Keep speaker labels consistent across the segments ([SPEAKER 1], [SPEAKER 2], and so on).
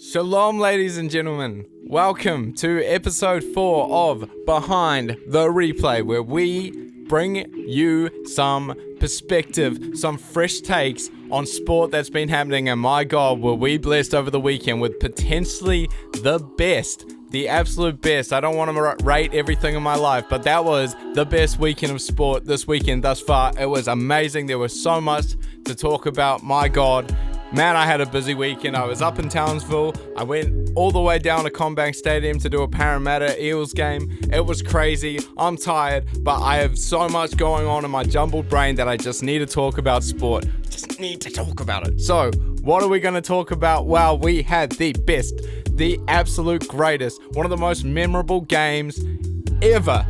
[SPEAKER 1] Shalom, ladies and gentlemen. Welcome to episode 4 of Behind the Replay, where we bring you some perspective, some fresh takes on sport that's been happening. And my God, were we blessed over the weekend with potentially the best, the absolute best. I don't want to rate everything in my life, but that was the best weekend of sport this weekend thus far. It was amazing. There was so much to talk about. My God. Man, I had a busy weekend. I was up in Townsville. I went all the way down to CommBank Stadium to do a Parramatta Eels game. It was crazy. I'm tired, but I have so much going on in my jumbled brain that I just need to talk about sport. Just need to talk about it. So, what are we going to talk about? Well, we had the best, the absolute greatest, one of the most memorable games ever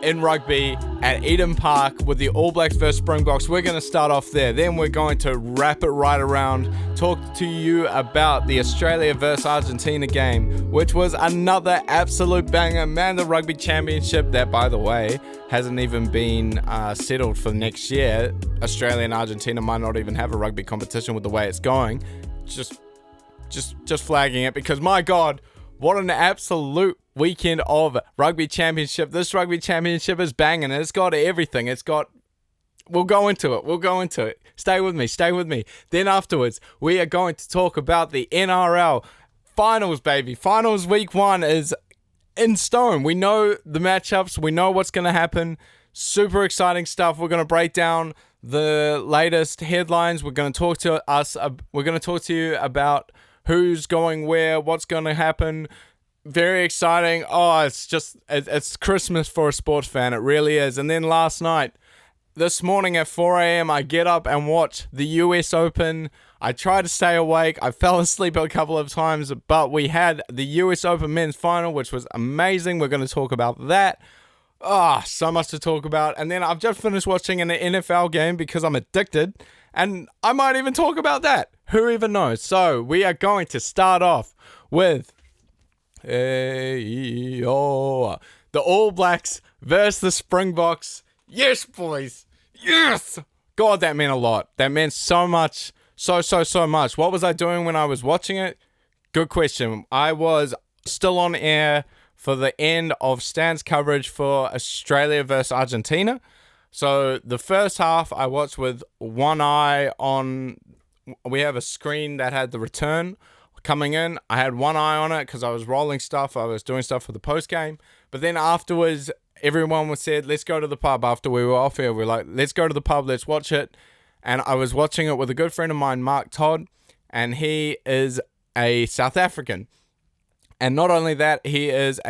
[SPEAKER 1] in rugby at Eden Park with the Allblacks versus Springboks. We're going to start off there. Then we're going to wrap it right around, talk to you about the Australia versus Argentina game, which was another absolute banger. Man, the Rugby Championship, that by the way, hasn't even been settled for next year. Australia and Argentina might not even have a rugby competition with the way it's going. Just flagging it because my God, what an absolute weekend of Rugby Championship. This Rugby Championship is banging. It's got everything. We'll go into it. Stay with me. Then afterwards, we are going to talk about the NRL Finals, baby. Finals week 1 is in stone. We know the matchups. We know what's going to happen. Super exciting stuff. We're going to break down the latest headlines. We're going to talk to you about who's going where, what's going to happen. Very exciting. Oh, it's Christmas for a sports fan. It really is. And then this morning at 4 a.m., I get up and watch the US Open. I try to stay awake. I fell asleep a couple of times, but we had the US Open men's final, which was amazing. We're going to talk about that. So much to talk about. And then I've just finished watching an NFL game because I'm addicted. And I might even talk about that. Who even knows? So we are going to start off with the All Blacks versus the Springboks. Yes, boys. Yes. God, that meant a lot. That meant so much. So much. What was I doing when I was watching it? Good question. I was still on air for the end of Stan's coverage for Australia versus Argentina. So the first half I watched with one eye on. We have a screen that had the return coming in. I had one eye on it because I was rolling stuff. I was doing stuff for the post game. But then afterwards, everyone said, let's go to the pub after we were off here. We're like, let's go to the pub. Let's watch it. And I was watching it with a good friend of mine, Mark Todd. And he is a South African. And not only that, he is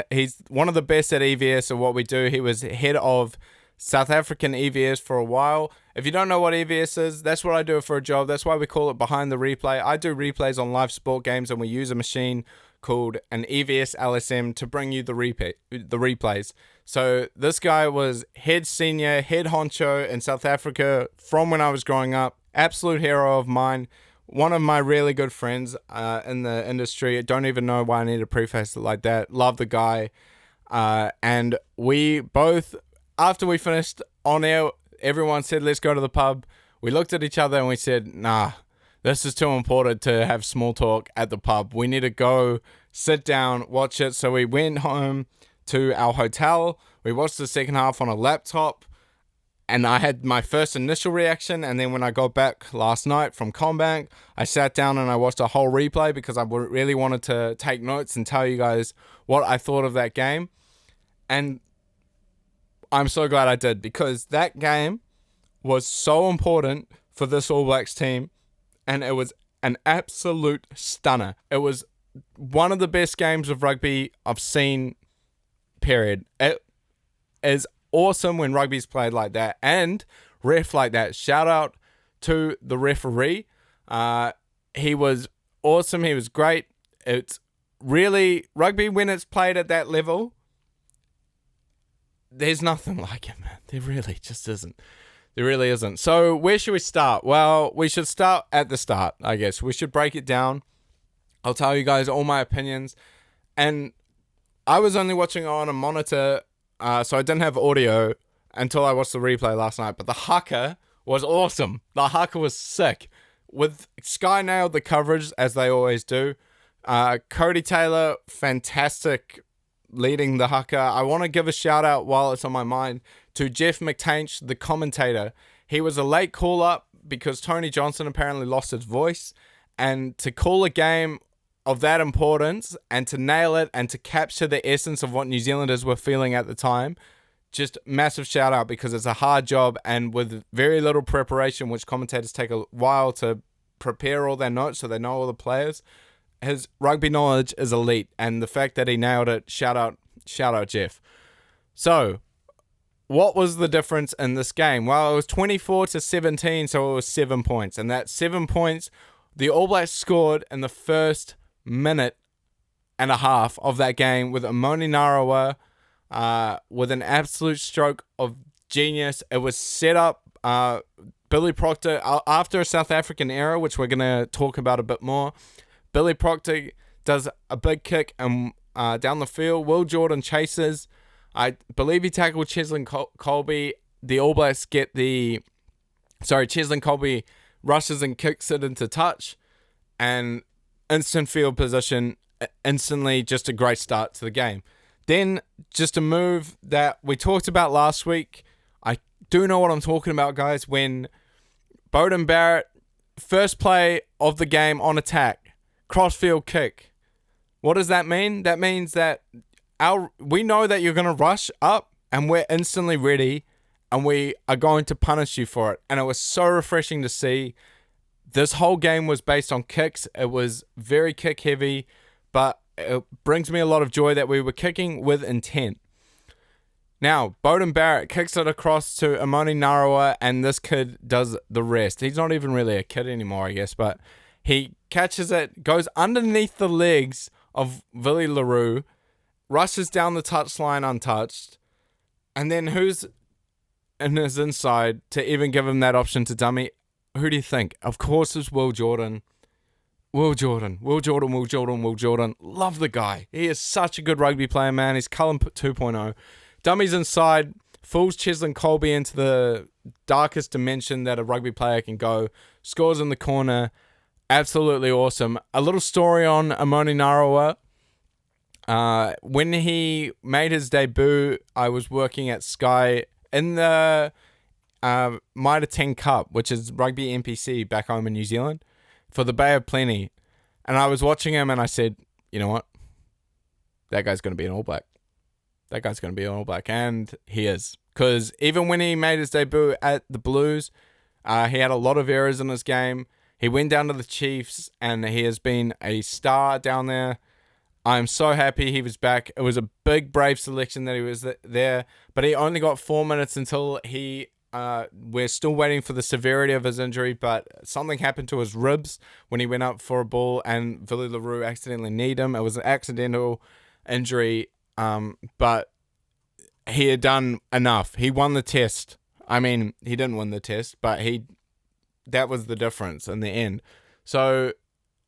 [SPEAKER 1] he's one of the best at EVS of what we do. He was head of South African EVS for a while. If you don't know what EVS is, that's what I do for a job. That's why we call it Behind the Replay. I do replays on live sport games, and we use a machine called an EVS LSM to bring you the replays. So this guy was head honcho in South Africa from when I was growing up. Absolute hero of mine. One of my really good friends in the industry. I don't even know why I need to preface it like that. Love the guy. And we both, after we finished on air, everyone said, let's go to the pub. We looked at each other and we said, nah, this is too important to have small talk at the pub. We need to go sit down, watch it. So we went home to our hotel. We watched the second half on a laptop. And I had my first initial reaction. And then when I got back last night from CommBank, I sat down and I watched a whole replay because I really wanted to take notes and tell you guys what I thought of that game. And I'm so glad I did because that game was so important for this All Blacks team and it was an absolute stunner. It was one of the best games of rugby I've seen, period. It is awesome when rugby's played like that and ref like that. Shout out to the referee. He was awesome. He was great. It's really rugby when it's played at that level. There's nothing like it, man. There really just isn't. There really isn't. So where should we start? Well, we should start at the start, I guess. We should break it down. I'll tell you guys all my opinions. And I was only watching on a monitor, so I didn't have audio until I watched the replay last night. But the haka was awesome. The haka was sick. Sky nailed the coverage, as they always do. Cody Taylor, fantastic leading the haka. I want to give a shout out while it's on my mind to Jeff McTainch, the commentator. He was a late call up because Tony Johnson apparently lost his voice, and to call a game of that importance and to nail it and to capture the essence of what New Zealanders were feeling at the time, just massive shout out, because it's a hard job and with very little preparation, which commentators take a while to prepare all their notes so they know all the players. His rugby knowledge is elite, and the fact that he nailed it, shout out Jeff. So, what was the difference in this game? Well, it was 24-17, so it was 7 points. And that 7 points, the All Blacks scored in the first minute and a half of that game with Amoni Narawa with an absolute stroke of genius. It was set up. Billy Proctor, after a South African era, which we're going to talk about a bit more, Billy Proctor does a big kick and down the field. Will Jordan chases. I believe he tackled Cheslin Colby. The All Blacks get Cheslin Colby rushes and kicks it into touch, and instant field position, instantly just a great start to the game. Then just a move that we talked about last week. I do know what I'm talking about, guys. When Beauden Barrett, first play of the game on attack, crossfield kick. What does that mean? That means that we know that you're going to rush up and we're instantly ready and we are going to punish you for it. And it was so refreshing to see. This whole game was based on kicks. It was very kick heavy, but it brings me a lot of joy that we were kicking with intent. Now, Beauden Barrett kicks it across to Amoni Narawa, and this kid does the rest. He's not even really a kid anymore, I guess, but he catches it, goes underneath the legs of Willie LaRue, rushes down the touchline untouched, and then who's in his inside to even give him that option to dummy? Who do you think? Of course it's Will Jordan. Will Jordan. Love the guy. He is such a good rugby player, man. He's Cullen 2.0. Dummies inside, fools Cheslin Colby into the darkest dimension that a rugby player can go. Scores in the corner. Absolutely awesome. A little story on Amoni Narawa. When he made his debut, I was working at Sky in the Mitre 10 Cup, which is rugby NPC back home in New Zealand, for the Bay of Plenty. And I was watching him and I said, you know what? That guy's going to be an All Black. That guy's going to be an All Black. And he is. Because even when he made his debut at the Blues, he had a lot of errors in his game. He went down to the Chiefs and he has been a star down there. I'm so happy he was back. It was a big, brave selection that he was there, but he only got 4 minutes until we're still waiting for the severity of his injury, but something happened to his ribs when he went up for a ball and Willie LaRue accidentally kneed him. It was an accidental injury, but he had done enough. He won the test. I mean, he didn't win the test, but that was the difference in the end. So,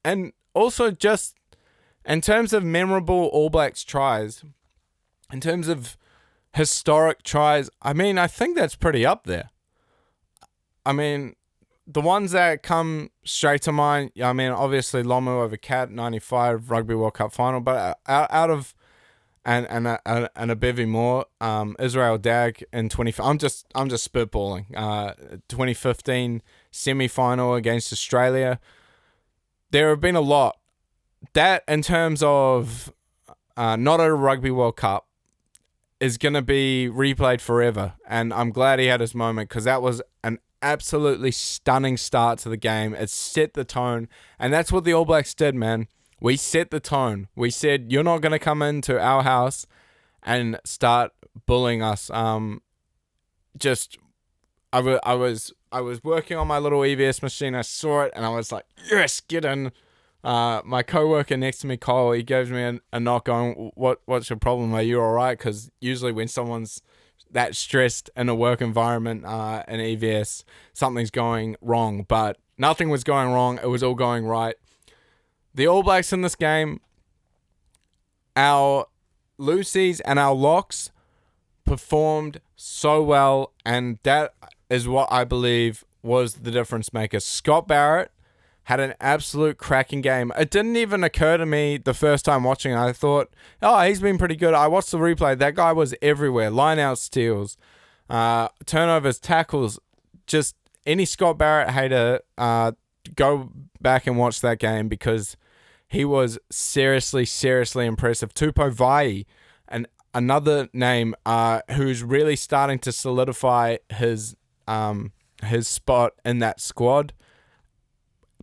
[SPEAKER 1] and also just in terms of memorable All Blacks tries, in terms of historic tries, I mean, I think that's pretty up there. I mean, the ones that come straight to mind, I mean, obviously Lomu over Cat, 95 Rugby World Cup final, but out of and a bevy more, Israel Dag in 20. I'm just spitballing. 2015 semi-final against Australia. There have been a lot. That, in terms of not a Rugby World Cup, is going to be replayed forever. And I'm glad he had his moment, because that was an absolutely stunning start to the game. It set the tone. And that's what the All Blacks did, man. We set the tone. We said, you're not going to come into our house and start bullying us. I was working on my little EVS machine. I saw it and I was like, yes, get in. My coworker next to me, Kyle, he gives me a knock going, what's your problem? Are you all right? Because usually when someone's that stressed in a work environment in EVS, something's going wrong. But nothing was going wrong. It was all going right. The All Blacks in this game, our Lucies and our Locks performed so well, and that is what I believe was the difference maker. Scott Barrett had an absolute cracking game. It didn't even occur to me the first time watching it. I thought, oh, he's been pretty good. I watched the replay. That guy was everywhere. Line-out steals, turnovers, tackles. Just any Scott Barrett hater, go back and watch that game because he was seriously, seriously impressive. Tupou Vaa'i, and another name who's really starting to solidify his spot in that squad.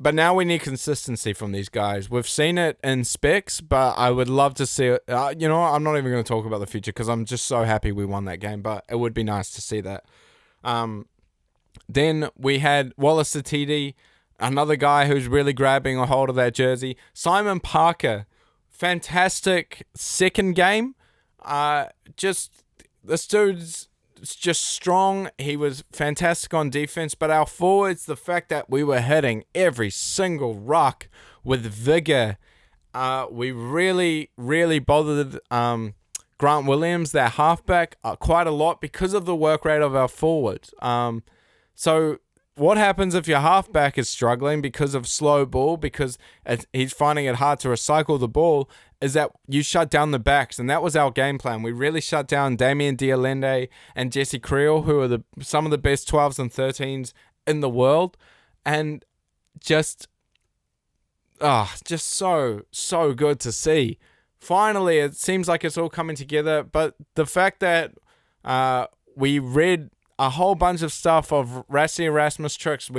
[SPEAKER 1] But now we need consistency from these guys. We've seen it in specs, but I would love to see it. You know what? I'm not even going to talk about the future because I'm just so happy we won that game, but it would be nice to see that. Then we had Wallace Atiti, another guy who's really grabbing a hold of that jersey. Simon Parker, fantastic second game. This dude's just strong. He was fantastic on defense, but our forwards, the fact that we were hitting every single ruck with vigor, we really, really bothered Grant Williams, their halfback, quite a lot because of the work rate of our forwards. So what happens if your halfback is struggling because of slow ball, because he's finding it hard to recycle the ball, is that you shut down the backs, and that was our game plan. We really shut down Damien Dialende and Jesse Creel, who are some of the best 12s and 13s in the world, and just so good to see. Finally, it seems like it's all coming together, but the fact that we read a whole bunch of stuff of Rassie Erasmus tricks.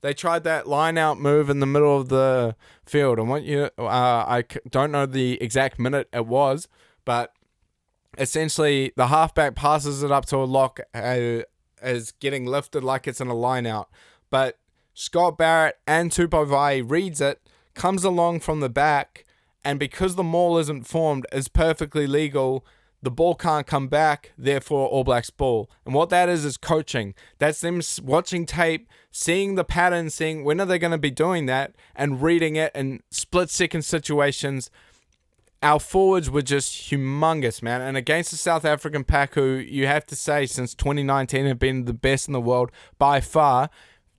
[SPEAKER 1] They tried that line out move in the middle of the field. And I don't know the exact minute it was, but essentially the halfback passes it up to a lock as getting lifted like it's in a line out. But Scott Barrett and Tupou Vaa'i reads it, comes along from the back, and because the maul isn't formed, is perfectly legal. The ball can't come back, therefore All Blacks ball. And what that is coaching. That's them watching tape, seeing the pattern, seeing when are they going to be doing that, and reading it in split-second situations. Our forwards were just humongous, man. And against the South African pack, who you have to say since 2019 have been the best in the world by far,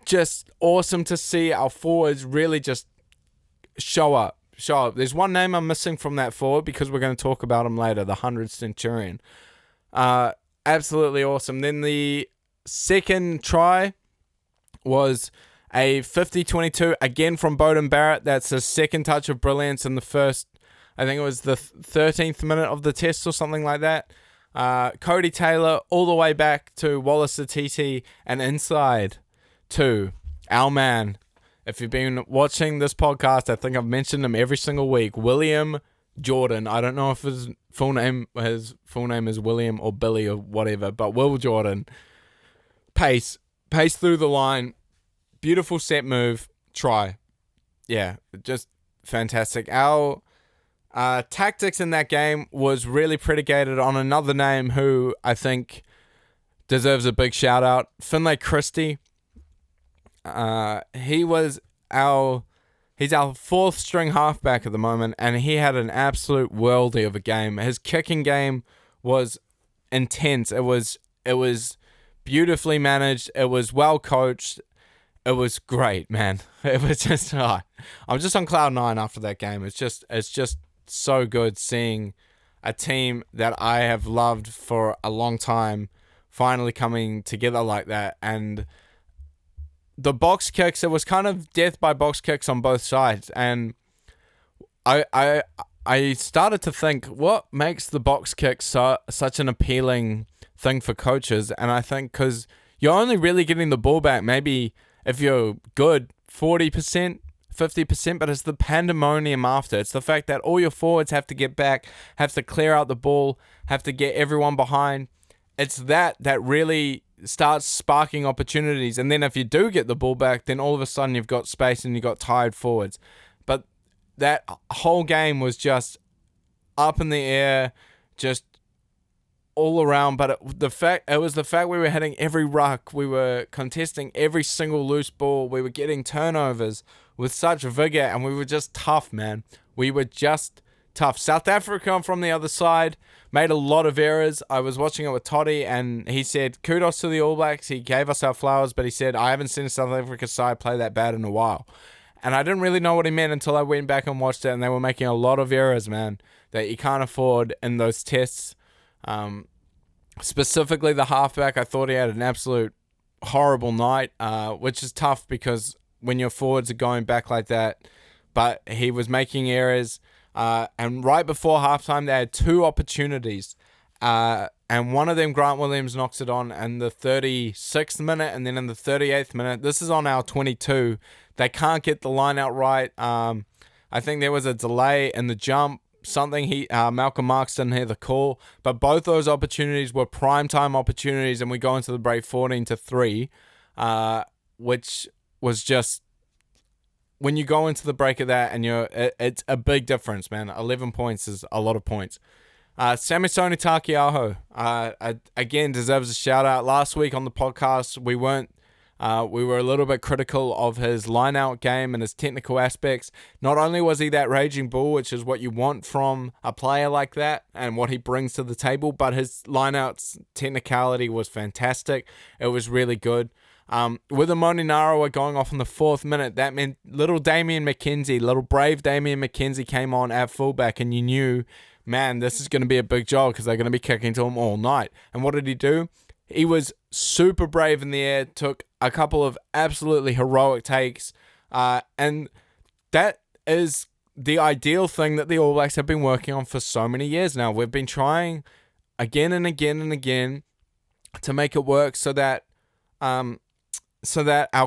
[SPEAKER 1] just awesome to see our forwards really just show up. There's one name I'm missing from that forward because we're going to talk about him later, the 100 Centurion. Absolutely awesome. Then the second try was a 50-22, again from Beauden Barrett. That's a second touch of brilliance in the first, I think it was the 13th minute of the test or something like that. Cody Taylor all the way back to Wallace Atiti and inside to our man. If you've been watching this podcast, I think I've mentioned him every single week. William Jordan. I don't know if his full name is William or Billy or whatever, but Will Jordan. Pace through the line. Beautiful set move. Try. Yeah, just fantastic. Our tactics in that game was really predicated on another name who I think deserves a big shout out. Finlay Christie. He's our fourth string halfback at the moment, and he had an absolute worldie of a game. His kicking game was intense. It was beautifully managed. It was well coached. It was great, man. It was just I'm just on cloud nine after that game. It's just so good seeing a team that I have loved for a long time finally coming together like that. And the box kicks, it was kind of death by box kicks on both sides, and I started to think, what makes the box kick such an appealing thing for coaches? And I think because you're only really getting the ball back, maybe if you're good, 40%, 50%, but it's the pandemonium after. It's the fact that all your forwards have to get back, have to clear out the ball, have to get everyone behind. It's that really starts sparking opportunities. And then if you do get the ball back, then all of a sudden you've got space and you've got tired forwards. But that whole game was just up in the air, just all around. But it was the fact we were hitting every ruck, we were contesting every single loose ball, we were getting turnovers with such vigor, and we were just tough, man. We were just tough. South Africa from the other side made a lot of errors. I was watching it with Toddy, and he said, kudos to the All Blacks. He gave us our flowers, but he said, I haven't seen a South Africa side play that bad in a while. And I didn't really know what he meant until I went back and watched it, and they were making a lot of errors, man, that you can't afford in those tests. Specifically the halfback, I thought he had an absolute horrible night, which is tough because when your forwards are going back like that, but he was making errors. And right before halftime, they had 2 opportunities. And one of them, Grant Williams knocks it on in the 36th minute, and then in the 38th minute, this is on our 22. They can't get the line out right. I think there was a delay in the jump. Something Malcolm Marks didn't hear the call, but both those opportunities were primetime opportunities, and we go into the break 14-3, which was just, when you go into the break of that, and it's a big difference, man. 11 points is a lot of points. Samisoni Takiaho, again, deserves a shout out. Last week on the podcast, we were a little bit critical of his line-out game and his technical aspects. Not only was he that raging bull, which is what you want from a player like that and what he brings to the table, but his line-out's technicality was fantastic. It was really good. With Amoni Narawa going off in the 4th minute, that meant little brave Damian McKenzie came on at fullback, and you knew, man, this is going to be a big job because they're going to be kicking to him all night. And what did he do? He was super brave in the air, took a couple of absolutely heroic takes, and that is the ideal thing that the All Blacks have been working on for so many years now. We've been trying again and again and again to make it work so that our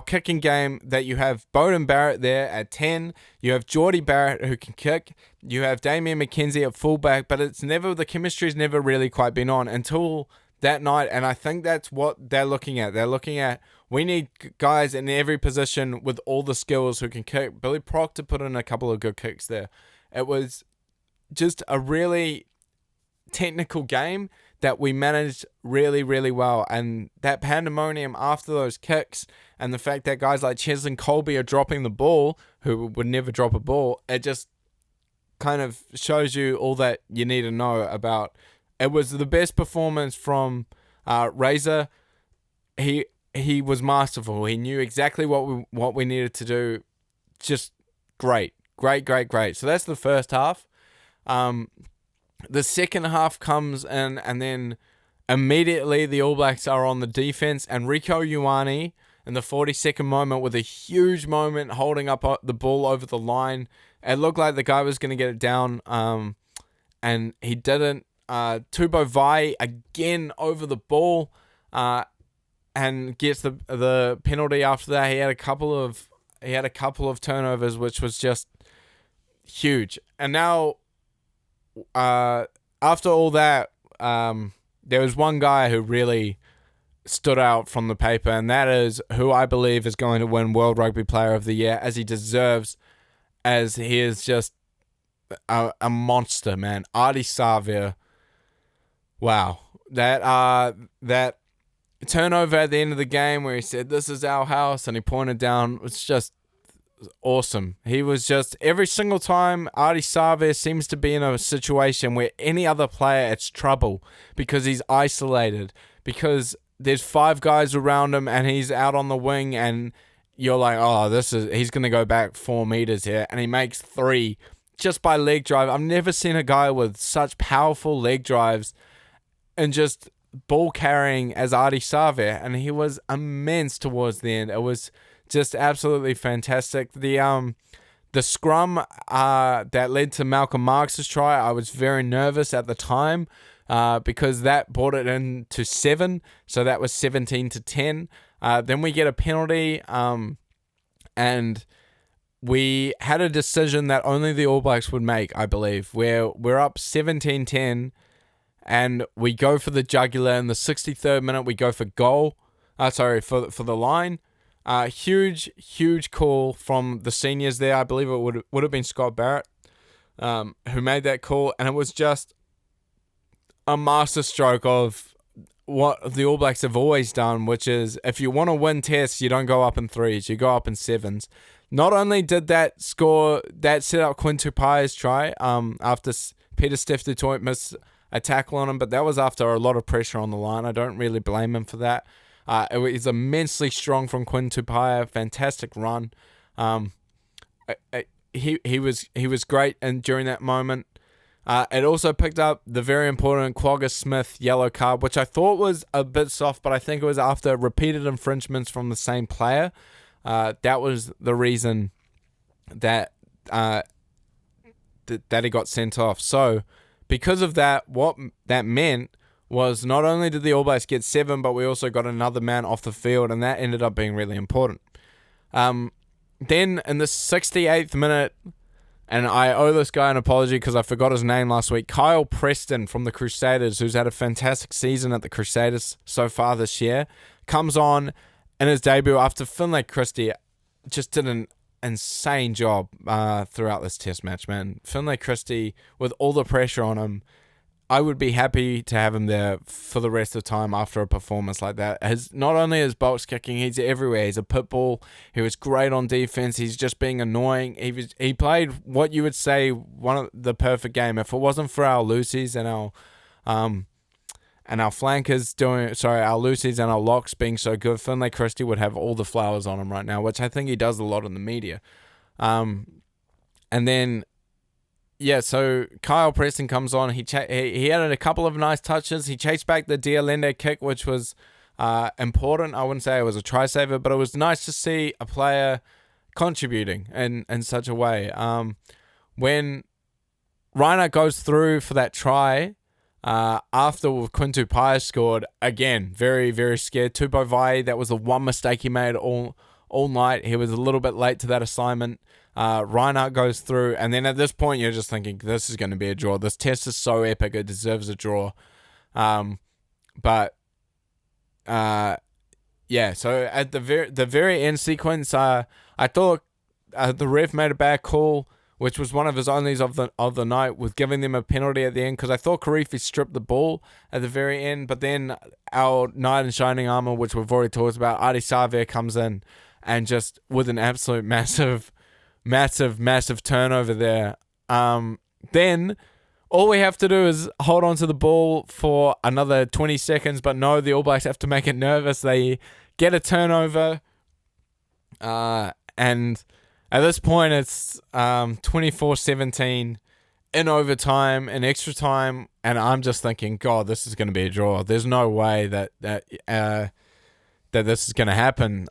[SPEAKER 1] kicking game, that you have Beauden Barrett there at 10, you have Geordie Barrett who can kick, you have Damian McKenzie at fullback, but the chemistry's never really quite been on until that night, and I think that's what they're looking at. They're looking at, we need guys in every position with all the skills who can kick. Billy Proctor put in a couple of good kicks there. It was just a really technical game that we managed really, really well. And that pandemonium after those kicks and the fact that guys like Cheslin Colby are dropping the ball, who would never drop a ball, it just kind of shows you all that you need to know about. It was the best performance from Razor. He was masterful. He knew exactly what we needed to do. Just great. So that's the first half. The second half comes in, and then immediately the All Blacks are on the defense, and Rieko Ioane in the 42nd moment with a huge moment holding up the ball over the line. It looked like the guy was going to get it down, and he didn't. Tubo Vai again over the ball, and gets the penalty after that. He had a couple of turnovers, which was just huge. And now, after all that, there was one guy who really stood out from the paper, and that is who I believe is going to win World Rugby Player of the Year, as he deserves, as he is just a monster, man. Ardie Savea. Wow. That turnover at the end of the game where he said, "This is our house," and he pointed down, was just awesome. He was just, every single time Ardie Savea seems to be in a situation where any other player, it's trouble because he's isolated, because there's 5 guys around him and he's out on the wing, and you're like, oh, he's going to go back 4 meters here, and he makes 3 just by leg drive. I've never seen a guy with such powerful leg drives and just ball carrying as Ardie Savea, and he was immense towards the end. It was just absolutely fantastic. The scrum that led to Malcolm Marks' try, I was very nervous at the time because that brought it into 7, so that was 17-10. Then we get a penalty, and we had a decision that only the All Blacks would make, I believe, where we're up 17-10, and we go for the jugular in the 63rd minute. We go for goal. For the line. Huge call from the seniors there. I believe it would have been Scott Barrett who made that call, and it was just a masterstroke of what the All Blacks have always done, which is, if you want to win tests, you don't go up in 3s, you go up in 7s. Not only did that set up Quinn Tupai's try after Peter Steph du Toit missed a tackle on him, but that was after a lot of pressure on the line. I don't really blame him for that. It was immensely strong from Quinn Tupaia. Fantastic run. he was great, and during that moment, it also picked up the very important Quagga Smith yellow card, which I thought was a bit soft, but I think it was after repeated infringements from the same player. That was the reason that that he got sent off. So, because of that, what that meant was not only did the All Blacks get 7, but we also got another man off the field, and that ended up being really important. Then in the 68th minute, and I owe this guy an apology because I forgot his name last week, Kyle Preston from the Crusaders, who's had a fantastic season at the Crusaders so far this year, comes on in his debut after Finlay Christie just did an insane job throughout this test match, man. Finlay Christie, with all the pressure on him, I would be happy to have him there for the rest of the time after a performance like that. Not only his box kicking, he's everywhere. He's a pit bull. He was great on defense. He's just being annoying. He played what you would say one of the perfect game. If it wasn't for our loosies and our flankers our loosies and our locks being so good, Finlay Christie would have all the flowers on him right now, which I think he does a lot in the media. And then, yeah, so Kyle Preston comes on. He added a couple of nice touches. He chased back the Dialende kick, which was important. I wouldn't say it was a try saver, but it was nice to see a player contributing in such a way. When Reinhardt goes through for that try, after Quintu Paya scored, again, very, very scared. Tupou Vai, that was the one mistake he made all night. He was a little bit late to that assignment. Reinhardt goes through, and then at this point, you're just thinking, this is going to be a draw. This test is so epic, it deserves a draw. Yeah, so at the very end sequence, I thought the ref made a bad call, which was one of his onlys of the night, with giving them a penalty at the end, because I thought Karifi stripped the ball at the very end, but then our knight in shining armor, which we've already talked about, Adi Savia, comes in and just with an absolute massive turnover there. Then all we have to do is hold on to the ball for another 20 seconds, but no, the All Blacks have to make it nervous. They get a turnover, and at this point it's 24-17 in overtime, in extra time, and I'm just thinking, God, this is going to be a draw. There's no way that this is going to happen.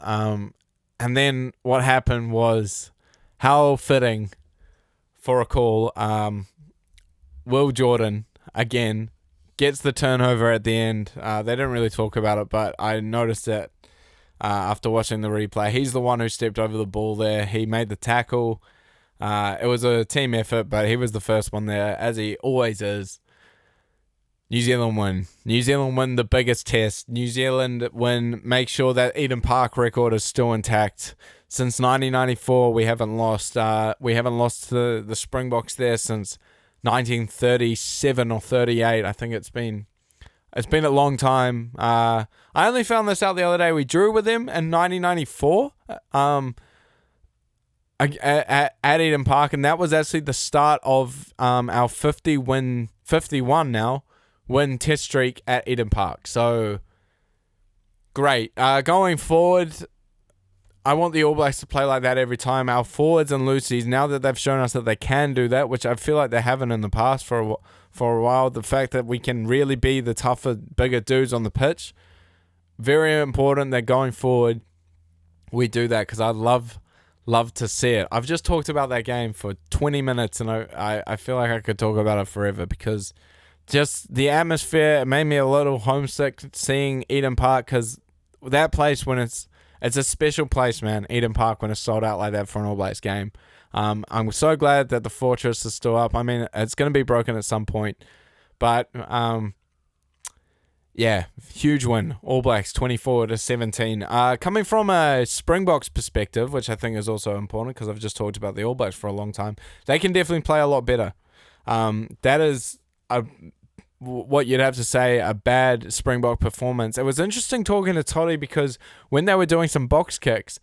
[SPEAKER 1] And then what happened was, how fitting for a call. Will Jordan, again, gets the turnover at the end. They didn't really talk about it, but I noticed it after watching the replay. He's the one who stepped over the ball there. He made the tackle. It was a team effort, but he was the first one there, as he always is. New Zealand win. New Zealand win the biggest test. New Zealand win, make sure that Eden Park record is still intact. Since 1994, we haven't lost. We haven't lost to the Springboks there since 1937 or 38. I think it's been a long time. I only found this out the other day. We drew with them in 1994 at Eden Park, and that was actually the start of our 51 win test streak at Eden Park. So great. Going forward, I want the All Blacks to play like that every time. Our forwards and loosies, now that they've shown us that they can do that, which I feel like they haven't in the past for a while, the fact that we can really be the tougher, bigger dudes on the pitch, very important that going forward we do that, because I'd love to see it. I've just talked about that game for 20 minutes, and I feel like I could talk about it forever, because just the atmosphere, it made me a little homesick seeing Eden Park, because that place, when it's a special place, man, Eden Park, when it's sold out like that for an All Blacks game. I'm so glad that the Fortress is still up. I mean, it's going to be broken at some point. But, yeah, huge win. All Blacks 24-17. Coming from a Springboks perspective, which I think is also important, because I've just talked about the All Blacks for a long time, they can definitely play a lot better. That is what you'd have to say a bad Springbok performance. It was interesting talking to Toddy, because when they were doing some box kicks,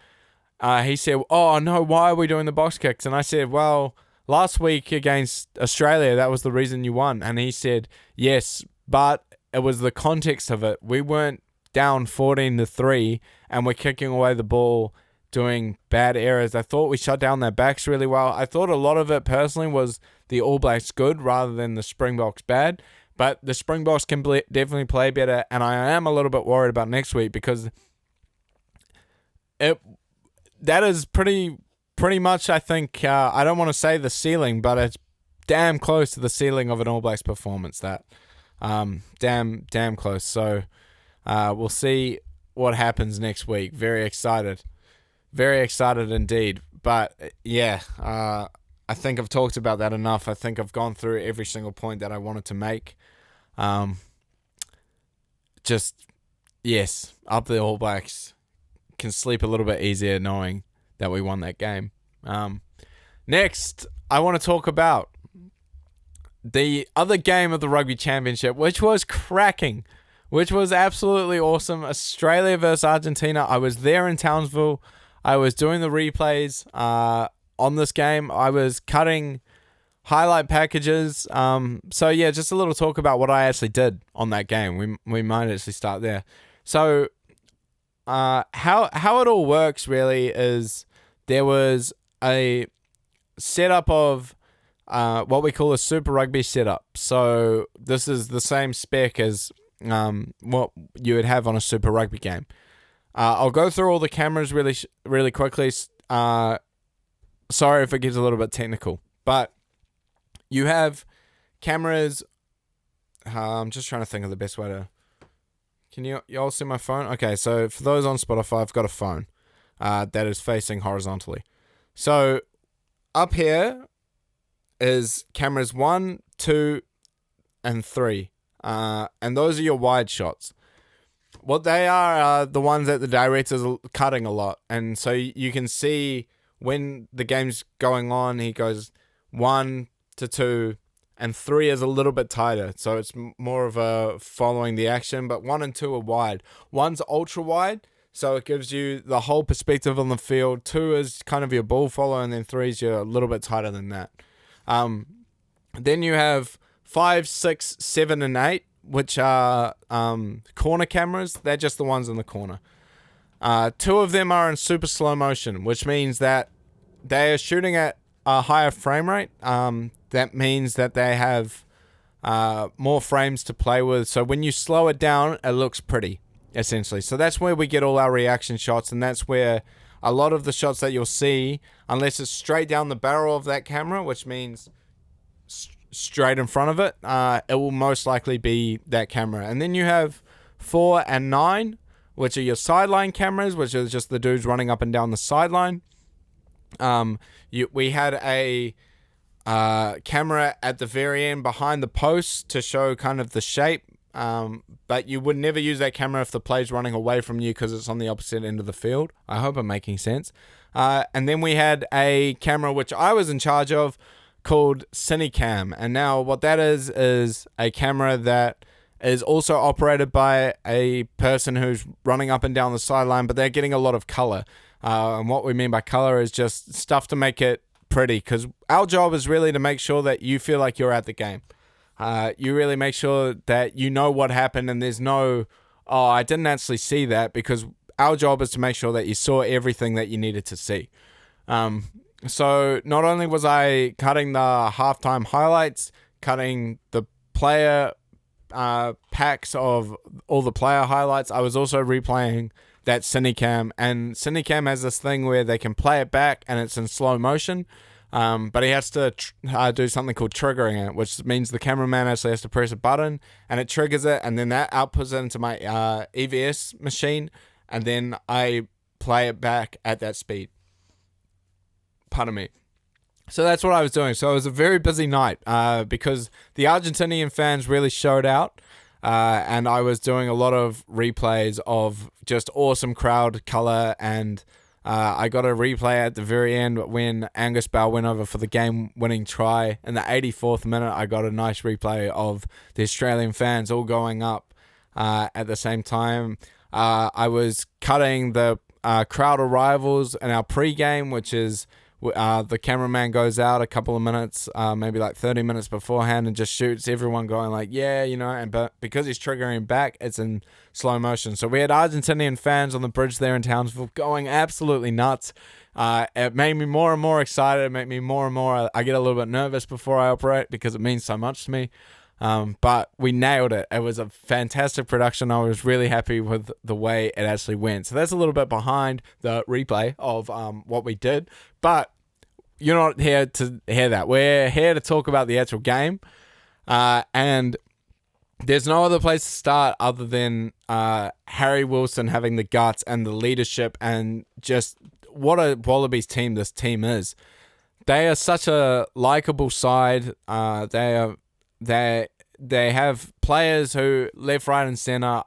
[SPEAKER 1] he said, "Oh no, why are we doing the box kicks?" And I said, "Well, last week against Australia, that was the reason you won." And he said, "Yes, but it was the context of it. We weren't down 14-3 and we're kicking away the ball doing bad errors. I thought we shut down their backs really well. I thought a lot of it personally was the All Blacks good rather than the Springboks bad. But the Springboks can definitely play better, and I am a little bit worried about next week because that is pretty much, I think, I don't want to say the ceiling, but it's damn close to the ceiling of an All Blacks performance. That damn close. So we'll see what happens next week. Very excited indeed. But yeah, I think I've talked about that enough. I think I've gone through every single point that I wanted to make. Yes, up the All Blacks. Can sleep a little bit easier knowing that we won that game. Next, I want to talk about the other game of the Rugby Championship, which was cracking, which was absolutely awesome. Australia versus Argentina. I was there in Townsville. I was doing the replays on this game. I was cutting highlight packages. So yeah, just a little talk about what I actually did on that game. We might actually start there. So how it all works really is there was a setup of what we call a Super Rugby setup. So this is the same spec as what you would have on a Super Rugby game. I'll go through all the cameras really quickly. Sorry if it gets a little bit technical, but you have cameras. I'm just trying to think of the best way to. Can you all see my phone? Okay, so for those on Spotify, I've got a phone that is facing horizontally. So up here is cameras 1, 2, and 3. And those are your wide shots. What they are the ones that the director's cutting a lot. And so you can see when the game's going on, he goes 1 to 2, and 3 is a little bit tighter. So it's more of a following the action, but 1 and 2 are wide. 1's ultra wide, so it gives you the whole perspective on the field. 2 is kind of your ball follow, and then 3 is a little bit tighter than that. Then you have 5, 6, 7, and 8, which are corner cameras. They're just the ones in the corner. 2 of them are in super slow motion, which means that they are shooting at a higher frame rate. That means that they have more frames to play with. So when you slow it down, it looks pretty, essentially. So that's where we get all our reaction shots, and that's where a lot of the shots that you'll see, unless it's straight down the barrel of that camera, which means straight in front of it, it will most likely be that camera. And then you have 4 and 9, which are your sideline cameras, which are just the dudes running up and down the sideline. We had a camera at the very end behind the post to show kind of the shape, but you would never use that camera if the play's running away from you because it's on the opposite end of the field. I hope I'm making sense. And then we had a camera which I was in charge of called CineCam, and now what that is a camera that is also operated by a person who's running up and down the sideline, but they're getting a lot of color. And what we mean by color is just stuff to make it pretty, because our job is really to make sure that you feel like you're at the game. You really make sure that you know what happened and there's no, oh, I didn't actually see that, because our job is to make sure that you saw everything that you needed to see. So not only was I cutting the halftime highlights, cutting the player packs of all the player highlights, I was also replaying that CineCam, and CineCam has this thing where they can play it back and it's in slow motion, but he has to do something called triggering it, which means the cameraman actually has to press a button and it triggers it, and then that outputs it into my EVS machine, and then I play it back at that speed. Pardon me. So that's what I was doing. So it was a very busy night because the Argentinian fans really showed out. And I was doing a lot of replays of just awesome crowd color, and I got a replay at the very end when Angus Bell went over for the game-winning try. In the 84th minute, I got a nice replay of the Australian fans all going up at the same time. I was cutting the crowd arrivals in our pre-game, which is The cameraman goes out a couple of minutes, maybe like 30 minutes beforehand, and just shoots everyone going like, yeah, but because he's triggering back, it's in slow motion. So we had Argentinian fans on the bridge there in Townsville going absolutely nuts. It made me more and more excited. It made me more and more, I get a little bit nervous before I operate because it means so much to me. But we nailed it. It was a fantastic production. I was really happy with the way it actually went. So that's a little bit behind the replay of what we did. But you're not here to hear that. We're here to talk about the actual game. And there's no other place to start other than Harry Wilson having the guts and the leadership and just what a Wallabies team this team is. They are such a likable side. They have players who left, right, and center.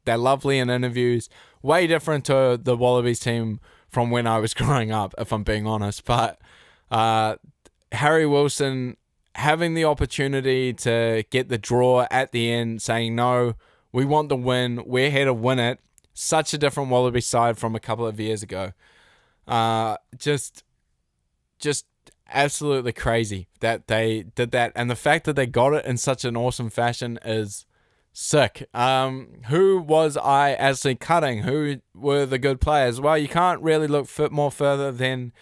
[SPEAKER 1] They're lovely in interviews. Way different to the Wallabies team from when I was growing up, if I'm being honest. But Harry Wilson having the opportunity to get the draw at the end, saying, no, we want the win. We're here to win it. Such a different Wallabies side from a couple of years ago. Just absolutely crazy that they did that, and the fact that they got it in such an awesome fashion is sick. Who was I actually cutting? Who were the good players? Well, you can't really look more further than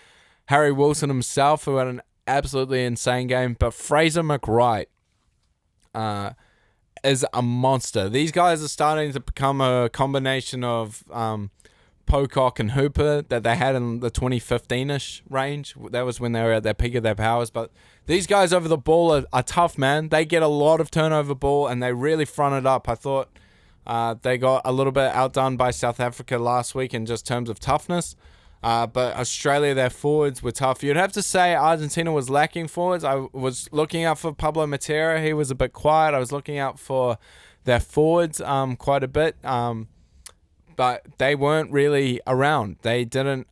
[SPEAKER 1] Harry Wilson himself, who had an absolutely insane game, but Fraser McWright is a monster. These guys are starting to become a combination of Pocock and Hooper that they had in the 2015-ish range. That was when they were at their peak of their powers. But these guys over the ball are tough, man. They get a lot of turnover ball, and they really fronted up. I thought they got a little bit outdone by South Africa last week in just terms of toughness. But Australia, their forwards were tough. You'd have to say Argentina was lacking forwards. I was looking out for Pablo Matera. He was a bit quiet. I was looking out for their forwards quite a bit. But they weren't really around. They didn't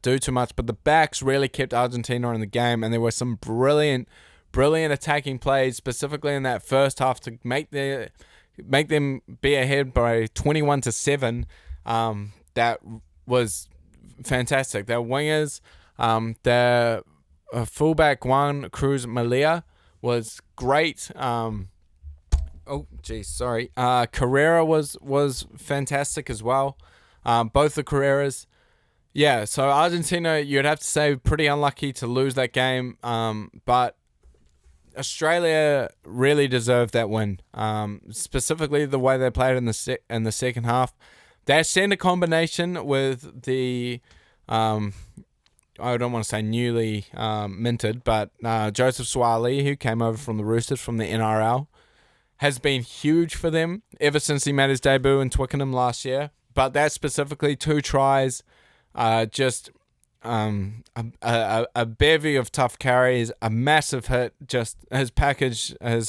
[SPEAKER 1] do too much. But the backs really kept Argentina in the game. And there were some brilliant attacking plays, specifically in that first half, to make them be ahead by 21-7. That was fantastic. Their wingers, their fullback Juan Cruz Malia was great. Carrera was fantastic as well. Both the Carreras. Yeah, so Argentina, you'd have to say, pretty unlucky to lose that game. But Australia really deserved that win. Specifically the way they played in the second half. Their centre combination with the I don't want to say newly minted, but Joseph Suaalii, who came over from the Roosters from the NRL, has been huge for them ever since he made his debut in Twickenham last year. But that specifically, 2 tries, just a bevy of tough carries, a massive hit. Just his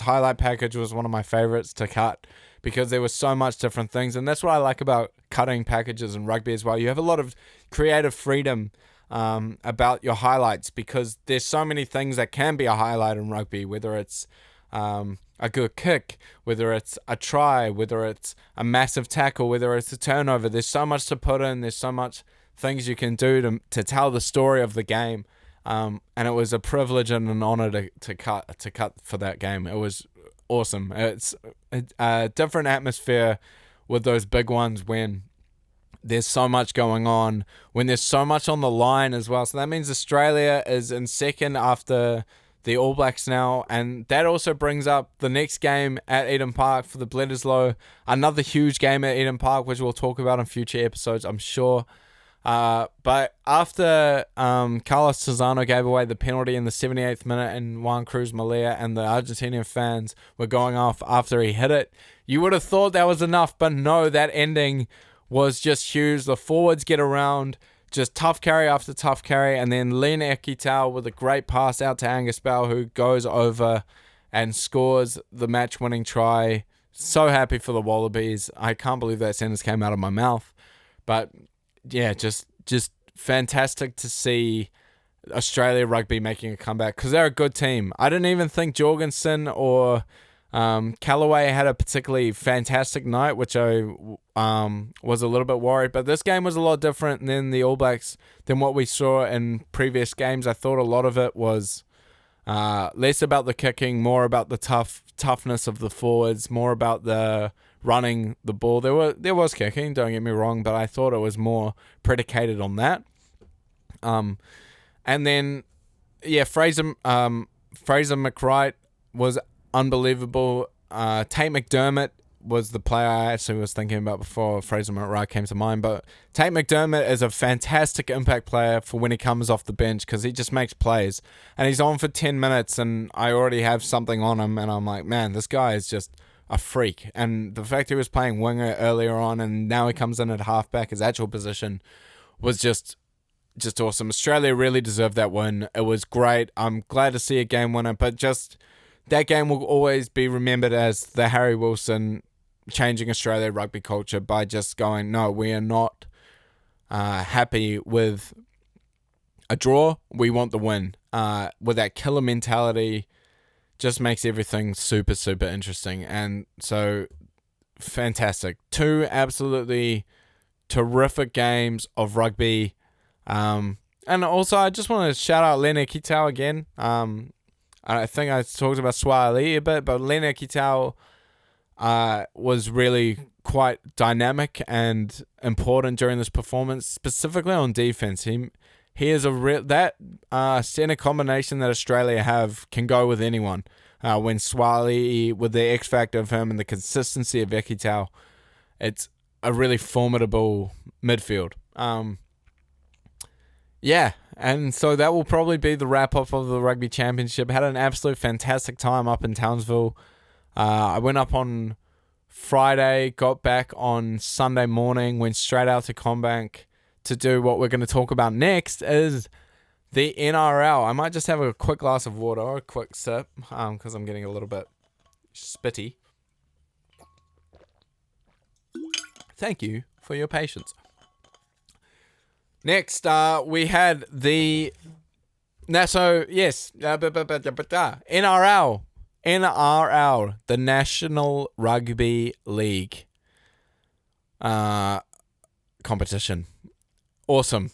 [SPEAKER 1] highlight package was one of my favorites to cut because there was so much different things. And that's what I like about cutting packages in rugby as well. You have a lot of creative freedom about your highlights because there's so many things that can be a highlight in rugby, whether it's a good kick, whether it's a try, whether it's a massive tackle, whether it's a turnover. There's so much to put in. There's so much things you can do to tell the story of the game. And it was a privilege and an honor to cut for that game. It was awesome. It's a different atmosphere with those big ones when there's so much going on, when there's so much on the line as well. So that means Australia is in second after the All Blacks now, and that also brings up the next game at Eden Park for the Bledisloe. Another huge game at Eden Park, which we'll talk about in future episodes, I'm sure. But after Carlos Tizano gave away the penalty in the 78th minute and Juan Cruz Malia and the Argentinian fans were going off after he hit it, you would have thought that was enough, but no, that ending was just huge. The forwards get around, just tough carry after tough carry, and then Len Ekitau with a great pass out to Angus Bell, who goes over and scores the match-winning try. So happy for the Wallabies. I can't believe that sentence came out of my mouth. But yeah, just fantastic to see Australia rugby making a comeback because they're a good team. I didn't even think Jorgensen or Callaway had a particularly fantastic night, which I was a little bit worried. But this game was a lot different than the All Blacks, than what we saw in previous games. I thought a lot of it was less about the kicking, more about the toughness of the forwards, more about the running the ball. There was kicking, don't get me wrong, but I thought it was more predicated on that. And then, Fraser McWright was unbelievable. Tate McDermott was the player I actually was thinking about before Fraser McWright came to mind. But Tate McDermott is a fantastic impact player for when he comes off the bench, because he just makes plays. And he's on for 10 minutes, and I already have something on him, and I'm like, man, this guy is just a freak. And the fact he was playing winger earlier on, and now he comes in at halfback, his actual position, was just awesome. Australia really deserved that win. It was great. I'm glad to see a game winner, but just that game will always be remembered as the Harry Wilson changing Australia rugby culture by just going, no, we are not happy with a draw. We want the win. With that killer mentality, just makes everything super, super interesting. And so, fantastic. 2 absolutely terrific games of rugby. And also, I just want to shout out Lena Kitau again. I think I talked about Swahili a bit, but Lena Kitau was really quite dynamic and important during this performance, specifically on defense. He is that center combination that Australia have can go with anyone. When Swahili, with the X factor of him and the consistency of Kitau, it's a really formidable midfield. And so that will probably be the wrap-up of the Rugby Championship. Had an absolute fantastic time up in Townsville. I went up on Friday, got back on Sunday morning, went straight out to Combank to do what we're going to talk about next, is the NRL. I might just have a quick glass of water or a quick sip, because I'm getting a little bit spitty. Thank you for your patience. Next, we had the NRL, the National Rugby League competition. Awesome.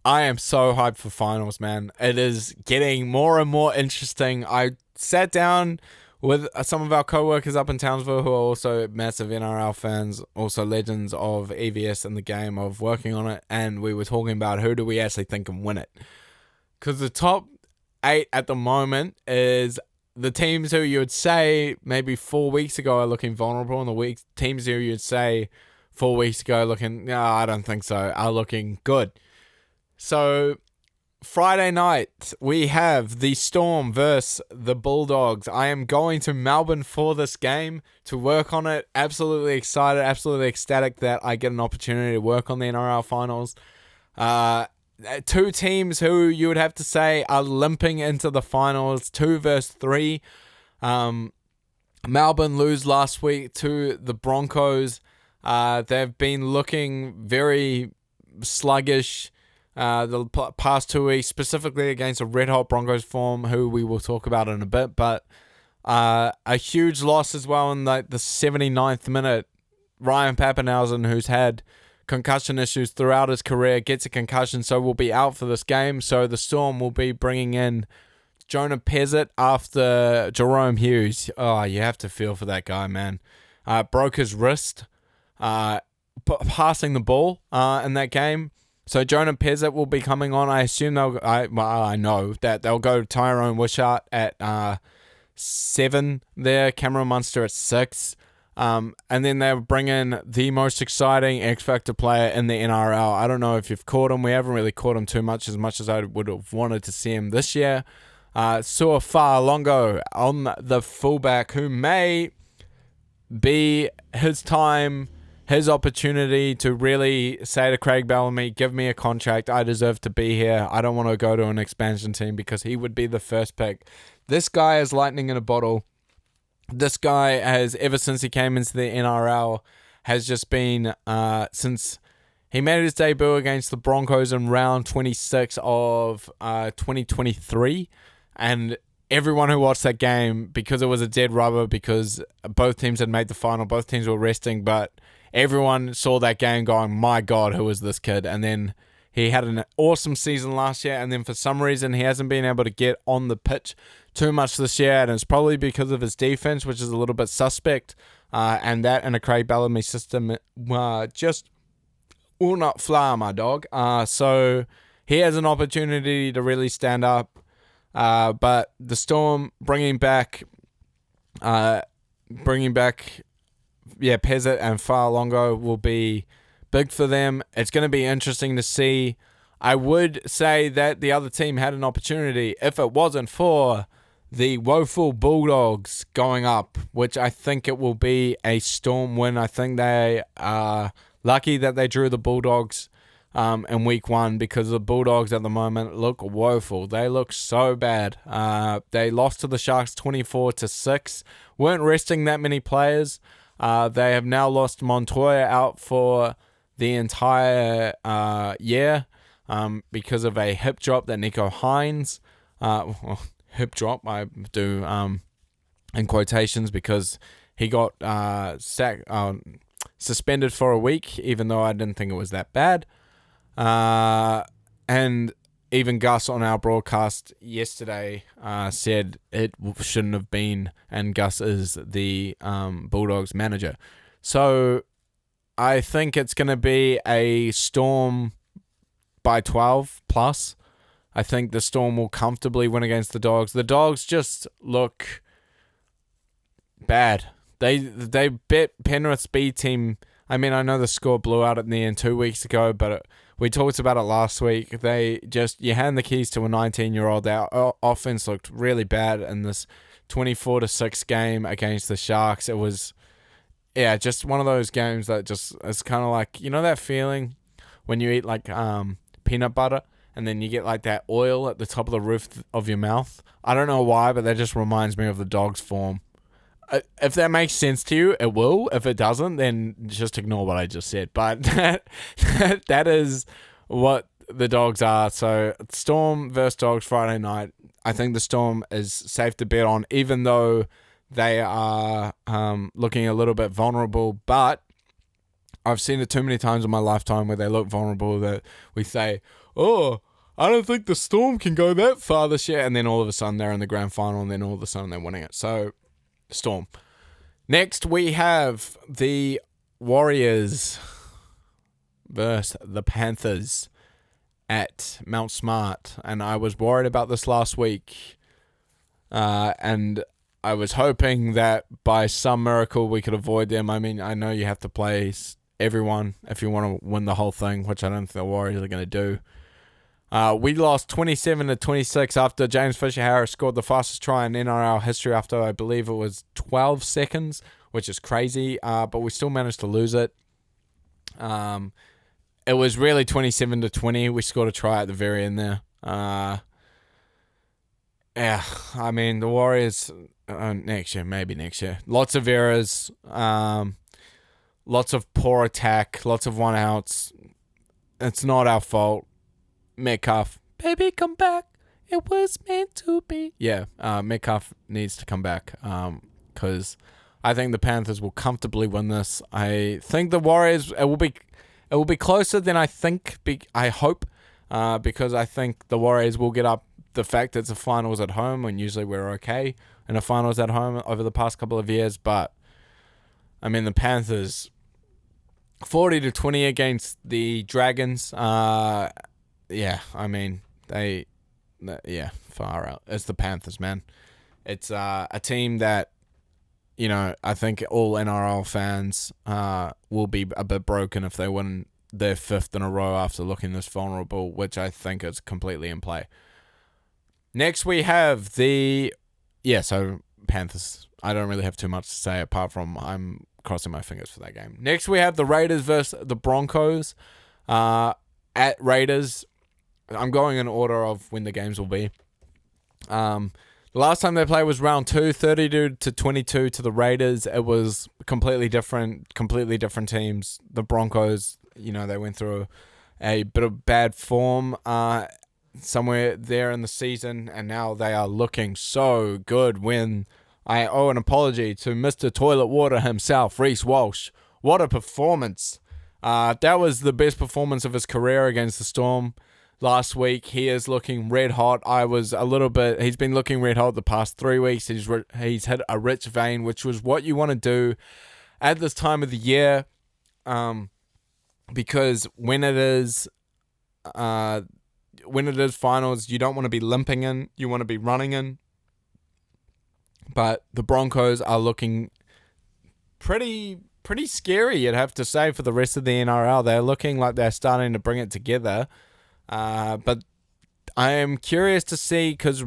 [SPEAKER 1] I am so hyped for finals, man. It is getting more and more interesting. I sat down with some of our co-workers up in Townsville who are also massive NRL fans, also legends of EVS in the game, of working on it, and we were talking about who do we actually think can win it. Because the top 8 at the moment is the teams who you would say maybe 4 weeks ago are looking vulnerable, and the teams who you'd say 4 weeks ago looking, no, I don't think so, are looking good. So Friday night, we have the Storm versus the Bulldogs. I am going to Melbourne for this game to work on it. Absolutely excited, absolutely ecstatic that I get an opportunity to work on the NRL Finals. 2 teams who you would have to say are limping into the finals, 2 versus 3. Melbourne lose last week to the Broncos. They've been looking very sluggish the past 2 weeks, specifically against a red-hot Broncos form, who we will talk about in a bit, but a huge loss as well in the 79th minute. Ryan Papenhuyzen, who's had concussion issues throughout his career, gets a concussion, so will be out for this game. So the Storm will be bringing in Jonah Pezzett after Jerome Hughes. Oh, you have to feel for that guy, man. Broke his wrist passing the ball in that game. So Jonah Pezzett will be coming on. I assume I know that they'll go Tyrone Wishart at 7 there, Cameron Munster at 6. And then they'll bring in the most exciting X Factor player in the NRL. I don't know if you've caught him. We haven't really caught him too much as I would have wanted to see him this year. Suafaa Longo on the fullback, who may be his opportunity to really say to Craig Bellamy, give me a contract. I deserve to be here. I don't want to go to an expansion team, because he would be the first pick. This guy is lightning in a bottle. This guy has, ever since he came into the NRL, has just been, since he made his debut against the Broncos in round 26 of 2023, and everyone who watched that game, because it was a dead rubber, because both teams had made the final, both teams were resting, but everyone saw that game going, my God, who is this kid? And then he had an awesome season last year, and then for some reason he hasn't been able to get on the pitch too much this year, and it's probably because of his defense, which is a little bit suspect, and that in a Craig Bellamy system just will not fly, my dog. So he has an opportunity to really stand up, but the Storm bringing back Pezzett and Fa'alongo will be big for them. It's going to be interesting to see. I would say that the other team had an opportunity if it wasn't for the woeful Bulldogs going up, which I think it will be a Storm win. I think they are lucky that they drew the Bulldogs in week 1, because the Bulldogs at the moment look woeful. They look so bad. They lost to the Sharks 24-6. Weren't resting that many players. They have now lost Montoya out for the entire year because of a hip drop that Nico Hines hip drop, I do in quotations, because he got suspended for a week, even though I didn't think it was that bad. And even Gus on our broadcast yesterday said it shouldn't have been, and Gus is the Bulldogs manager. So I think it's going to be a Storm by 12 plus. I think the Storm will comfortably win against the Dogs. The Dogs just look bad. They bet Penrith's B team. I mean, I know the score blew out at the end 2 weeks ago, but we talked about it last week. You hand the keys to a 19-year-old. Their offense looked really bad in this 24-6 game against the Sharks. It was, just one of those games that just, it's kind of like, you know that feeling when you eat like peanut butter and then you get like that oil at the top of the roof of your mouth? I don't know why, but that just reminds me of the Dogs' form. If that makes sense to you, it will. If it doesn't, then just ignore what I just said. But that is what the Dogs are. So Storm versus Dogs Friday night. I think the Storm is safe to bet on, even though they are looking a little bit vulnerable. But I've seen it too many times in my lifetime where they look vulnerable that we say, oh, I don't think the Storm can go that far this year. And then all of a sudden they're in the grand final, and then all of a sudden they're winning it. So Storm. Next, we have the Warriors versus the Panthers at Mount Smart. And I was worried about this last week. And I was hoping that by some miracle we could avoid them. I mean, I know you have to play everyone if you want to win the whole thing, which I don't think the Warriors are going to do. We lost 27-26 after James Fisher-Harris scored the fastest try in NRL history after, I believe it was 12 seconds, which is crazy, but we still managed to lose it. It was really 27-20. We scored a try at the very end there. I mean, the Warriors, maybe next year. Lots of errors, lots of poor attack, lots of one-outs. It's not our fault. Metcalf, baby, come back. It was meant to be. Yeah, Metcalf needs to come back because I think the Panthers will comfortably win this. I think the Warriors, it will be closer than I think. I hope, because I think the Warriors will get up. The fact that it's a finals at home, and usually we're okay in a finals at home over the past couple of years. But I mean, the Panthers 40-20 against the Dragons. I mean, far out. It's the Panthers, man. It's a team that, I think all NRL fans will be a bit broken if they win their 5th in a row after looking this vulnerable, which I think is completely in play. Next, we have so Panthers. I don't really have too much to say apart from I'm crossing my fingers for that game. Next, we have the Raiders versus the Broncos at Raiders. I'm going in order of when the games will be. The last time they played was round 2, 32-22 to the Raiders. It was completely different teams. The Broncos, they went through a bit of bad form. somewhere there in the season, and now they are looking so good. When I owe an apology to Mr. Toilet Water himself, Reece Walsh. What a performance. That was the best performance of his career against the Storm last week. He is looking red hot. He's been looking red hot the past 3 weeks. He's hit a rich vein, which was what you want to do at this time of the year. Because when it is finals, you don't want to be limping in. You want to be running in. But the Broncos are looking pretty scary, you'd have to say, for the rest of the NRL. They're looking like they're starting to bring it together. But I am curious to see, because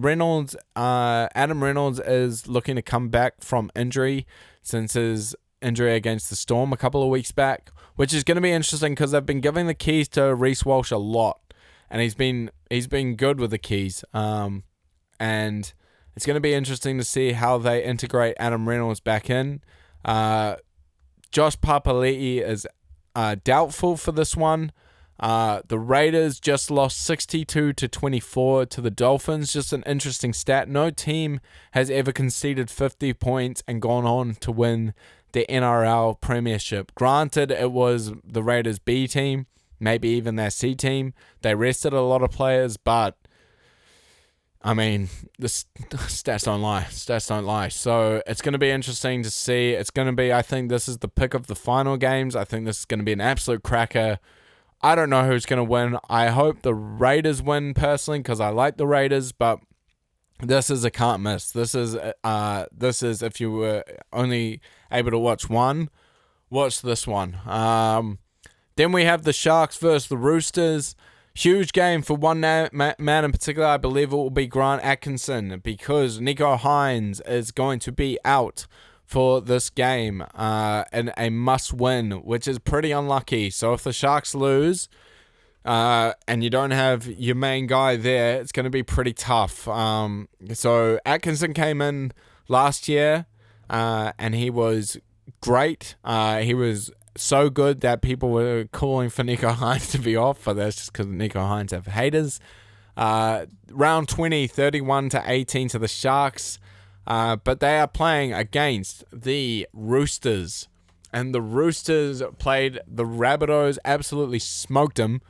[SPEAKER 1] Adam Reynolds is looking to come back from injury since his injury against the Storm a couple of weeks back, which is going to be interesting because they've been giving the keys to Reece Walsh a lot, and he's been good with the keys. And it's going to be interesting to see how they integrate Adam Reynolds back in. Josh Papali'i is doubtful for this one. The Raiders just lost 62-24 to the Dolphins. Just an interesting stat. No team has ever conceded 50 points and gone on to win the NRL Premiership. Granted, it was the Raiders B team, maybe even their C team. They rested a lot of players, but I mean, the stats don't lie. Stats don't lie. So it's going to be interesting to see. I think this is the pick of the final games. I think this is going to be an absolute cracker. I don't know who's going to win. I hope the Raiders win personally because I like the Raiders, but this is a can't miss. This is if you were only able to watch one, watch this one. Then we have the Sharks versus the Roosters. Huge game for one man in particular. I believe it will be Grant Atkinson, because Nico Hines is going to be out for this game and a must-win, which is pretty unlucky. So if the Sharks lose and you don't have your main guy there, it's going to be pretty tough. So Atkinson came in last year and he was great. He was so good that people were calling for Nico Hines to be off, but that's just because Nico Hines have haters. Round 20, 31-18 to the Sharks. But they are playing against the Roosters. And the Roosters played the Rabbitohs, absolutely smoked them.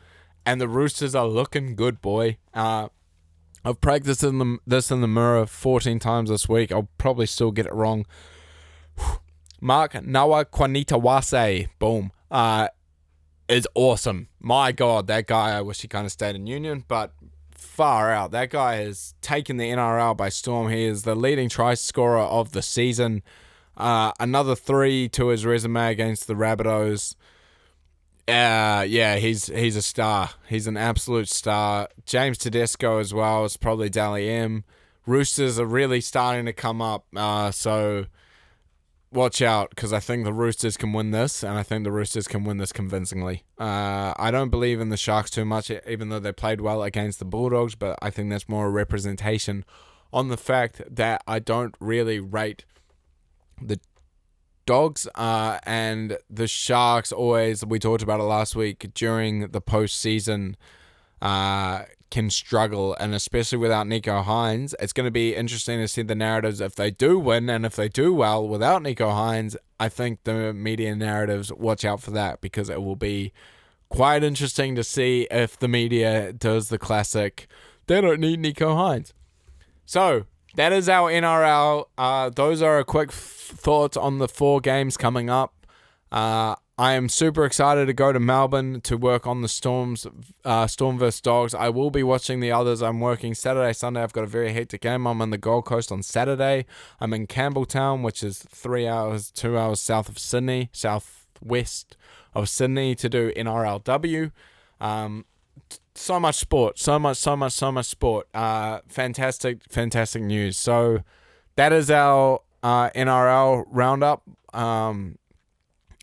[SPEAKER 1] And the Roosters are looking good, boy. I've practiced this in the mirror 14 times this week. I'll probably still get it wrong. Mark Nawaqanitawase, boom, is awesome. My God, that guy, I wish he kind of stayed in Union, but far out. That guy has taken the NRL by storm. He is the leading try scorer of the season. Another 3 to his resume against the Rabbitohs. He's a star. He's an absolute star. James Tedesco as well is probably Dally M. Roosters are really starting to come up, so watch out, because I think the Roosters can win this, and I think the Roosters can win this convincingly. I don't believe in the Sharks too much, even though they played well against the Bulldogs, but I think that's more a representation on the fact that I don't really rate the Dogs, and the Sharks always, we talked about it last week, during the postseason, can struggle, and especially without Nico Hines. It's going to be interesting to see the narratives if they do win, and if they do well without Nico Hines. I think the media narratives, watch out for that, because it will be quite interesting to see if the media does the classic, they don't need Nico Hines. So that is our NRL. Those are a quick thoughts on the 4 games coming up. I am super excited to go to Melbourne to work on the Storm vs Dogs. I will be watching the others. I'm working Saturday, Sunday. I've got a very hectic game. I'm on the Gold Coast on Saturday. I'm in Campbelltown, which is 2 hours south of Sydney, southwest of Sydney, to do NRLW. So much sport. So much sport. Fantastic news. So that is our NRL roundup.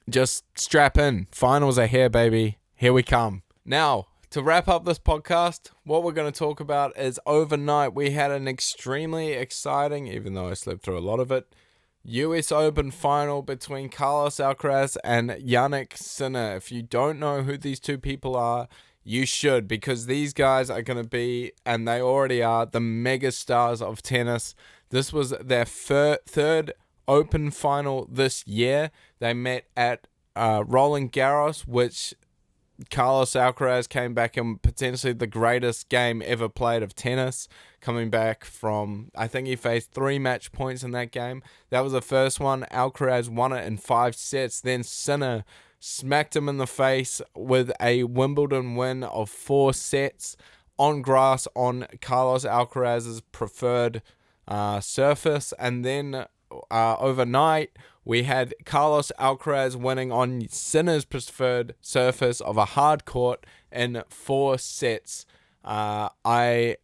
[SPEAKER 1] Just strap in. Finals are here, baby. Here we come. Now, to wrap up this podcast, what we're going to talk about is overnight we had an extremely exciting, even though I slept through a lot of it, US Open final between Carlos Alcaraz and Jannik Sinner. If you don't know who these two people are, You should, because these guys are going to be, and they already are, the mega stars of tennis. This was their third Open final this year. They met at Roland Garros, which Carlos Alcaraz came back in potentially the greatest game ever played of tennis, coming back from, I think he faced 3 match points in that game. That was the first one. Alcaraz won it in 5 sets. Then Sinner smacked him in the face with a Wimbledon win of 4 sets on grass on Carlos Alcaraz's preferred surface. And then overnight, we had Carlos Alcaraz winning on Sinner's preferred surface of a hard court in 4 sets. I,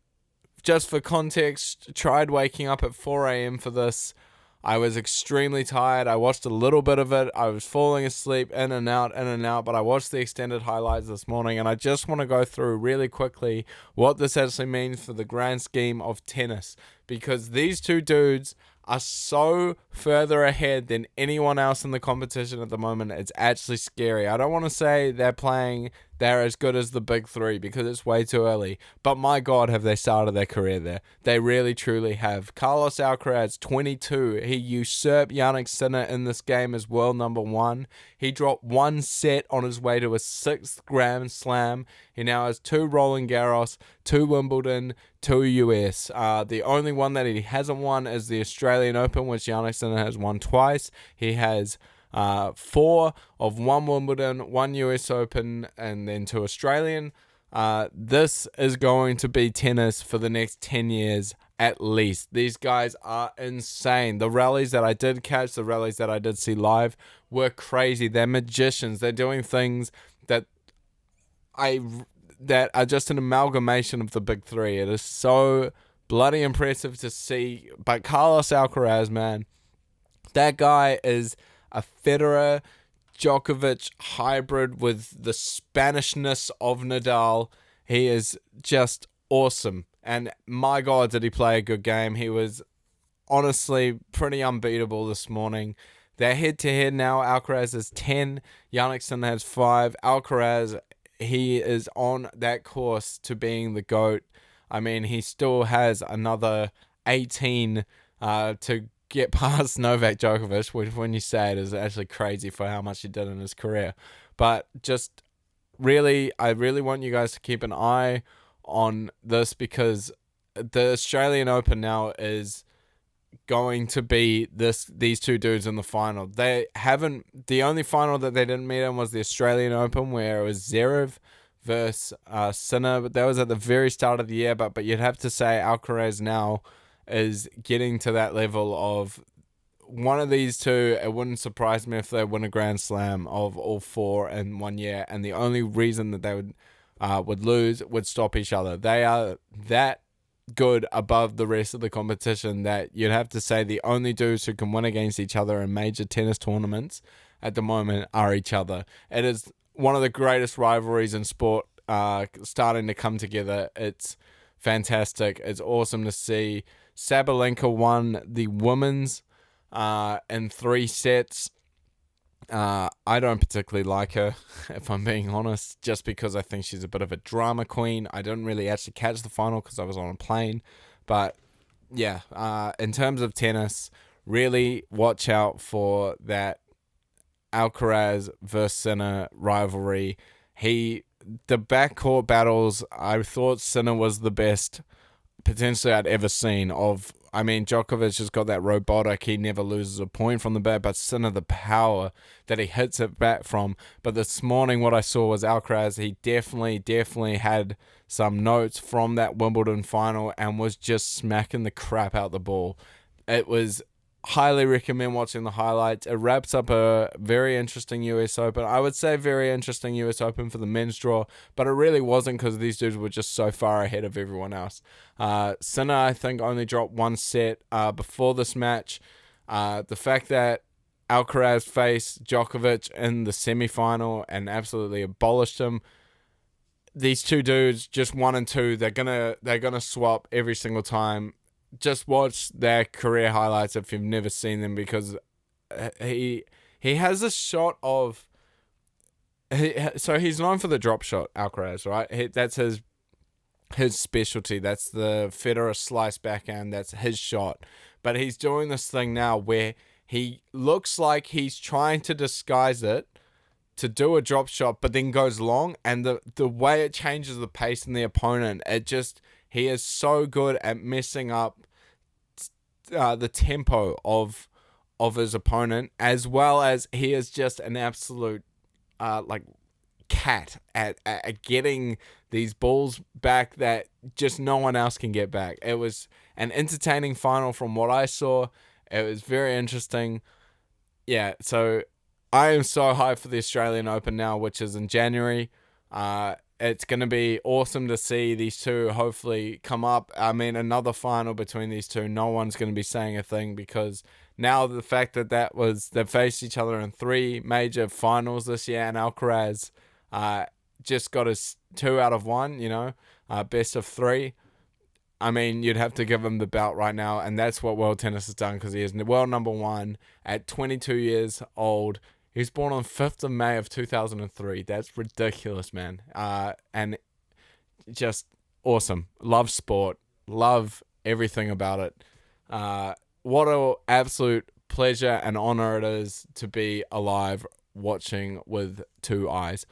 [SPEAKER 1] just for context, tried waking up at 4 a.m. for this. I was extremely tired. I watched a little bit of it. I was falling asleep in and out, but I watched the extended highlights this morning, and I just want to go through really quickly what this actually means for the grand scheme of tennis, because these two dudes are so further ahead than anyone else in the competition at the moment. It's actually scary. I don't want to say they're as good as the big three because it's way too early, but my God, have they started their career there. They really, truly have. Carlos Alcaraz, 22. He usurped Jannik Sinner in this game as world number 1. He dropped 1 set on his way to a 6th Grand Slam. He now has 2 Roland Garros, 2 Wimbledon, 2 US. The only one that he hasn't won is the Australian Open, which Jannik Sinner has won twice. He has 4 of 1 Wimbledon, 1 US Open, and then 2 Australian. This is going to be tennis for the next 10 years at least. These guys are insane. The rallies that I did catch, the rallies that I did see live were crazy. They're magicians. They're doing things that are just an amalgamation of the big three. It is so bloody impressive to see. But Carlos Alcaraz, man, that guy is a Federer, Djokovic hybrid with the Spanishness of Nadal. He is just awesome. And my God, did he play a good game. He was honestly pretty unbeatable this morning. They're head-to-head now. Alcaraz is 10. Jannik Sinner has 5. Alcaraz, he is on that course to being the GOAT. I mean, he still has another 18 to get past Novak Djokovic, which when you say it is actually crazy for how much he did in his career. But just really, I really want you guys to keep an eye on this, because the Australian Open now is going to be these two dudes in the final. The only final that they didn't meet in was the Australian Open, where it was Zverev versus Sinner, but that was at the very start of the year. But you'd have to say Alcaraz now is getting to that level of one of these two. It wouldn't surprise me if they win a Grand Slam of all 4 in 1 year, and the only reason that they would lose would stop each other. They are that good above the rest of the competition that you'd have to say the only dudes who can win against each other in major tennis tournaments at the moment are each other. It is one of the greatest rivalries in sport starting to come together. It's fantastic. It's awesome to see. Sabalenka won the women's in 3 sets. I don't particularly like her, if I'm being honest, just because I think she's a bit of a drama queen. I didn't really actually catch the final because I was on a plane. But yeah, in terms of tennis, really watch out for that Alcaraz versus Sinner rivalry. The backcourt battles, I thought Sinner was the best potentially I'd ever seen of. I mean, Djokovic has got that robotic, he never loses a point from the bat, but Sinner, the power that he hits it back from. But this morning, what I saw was Alcaraz, he definitely had some notes from that Wimbledon final and was just smacking the crap out the ball. It was highly recommend watching the highlights. It wraps up a very interesting US Open. I would say very interesting US Open for the men's draw, but it really wasn't because these dudes were just so far ahead of everyone else. Sinner, I think, only dropped 1 set before this match. The fact that Alcaraz faced Djokovic in the semi-final and absolutely abolished him. These two dudes, just 1 and 2, they're gonna swap every single time. Just watch their career highlights if you've never seen them, because he has a shot of So he's known for the drop shot, Alcaraz, right? That's his specialty. That's the Federer slice backhand. That's his shot. But he's doing this thing now where he looks like he's trying to disguise it to do a drop shot, but then goes long, and the way it changes the pace in the opponent, he is so good at messing up the tempo of his opponent, as well as he is just an absolute cat at getting these balls back that just no one else can get back. It was an entertaining final from what I saw. It was very interesting. Yeah, so I am so hyped for the Australian Open now, which is in January. It's going to be awesome to see these two hopefully come up. I mean, another final between these two, no one's going to be saying a thing, because now the fact that they faced each other in 3 major finals this year, and Alcaraz just got his 2 out of 1, best of 3. I mean, you'd have to give him the belt right now, and that's what world tennis has done, because he is world number 1 at 22 years old. He was born on 5th of May of 2003. That's ridiculous, man. And just awesome. Love sport. Love everything about it. What an absolute pleasure and honor it is to be alive watching with 2 eyes.